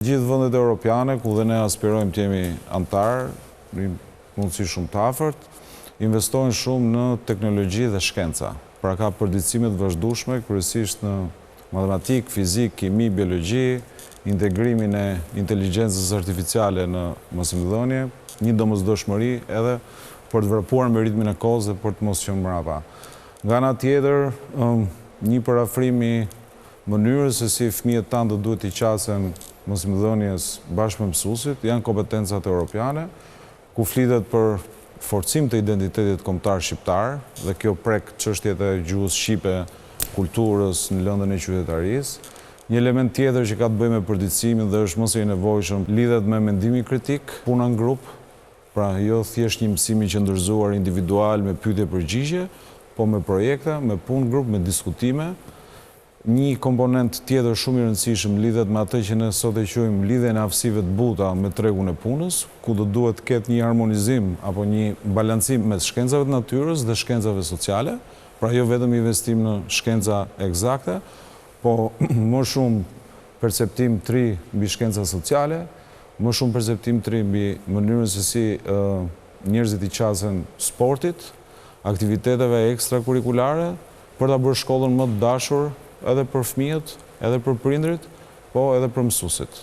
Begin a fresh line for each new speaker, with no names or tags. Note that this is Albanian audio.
Gjithë vendet europiane, ku dhe ne aspirojmë të jemi antar, mundësi shumë të afërt, investojnë shumë në teknologji dhe shkenca. Pra ka përditësime të vazhdueshme, kryesisht në matematik, fizik, kimi, biologji, integrimin e inteligjencës artificiale në mësimdhënie, një domosdoshmëri edhe për të vrapuar me ritmin e kohës dhe për të mos qenë mbrapa. Nga ana tjetër, një parafrim i mënyrës se si fëmijët tanë duhet t'i qasen mësimdhënies bashkë me mësuesit, janë kompetencat europiane, ku flitet për forcim të identitetit kombëtar shqiptar, dhe kjo prek çështjet e gjuhës shqipe, kulturës në lëndën e qytetarisë. Një element tjetër që ka të bëjë me përditësimin dhe është mëse i nevojshëm lidhet me mendimin kritik, puna në grup, pra jo thjesht një mësim i qëndërzuar individual me pyetje-përgjigje, po me projekte, me punë grup, me diskutime. Një komponent tjetër shumë i rëndësishëm lidhet me atë që ne sot e quajmë lidhjen e aftësive të buta me tregun e punës, ku do duhet të ketë një harmonizim apo një balancim mes shkencave të natyrës dhe shkencave sociale, pra jo vetëm investim në shkenca eksakte, po më shumë perceptim të ri mbi shkenca sociale, më shumë perceptim të ri mbi mënyrën se si njerëzit i qasen sportit, aktiviteteve ekstrakurrikulare, për ta bërë shkollën më të dashur edhe për fëmijët, edhe për prindrit, po edhe për mësuesit.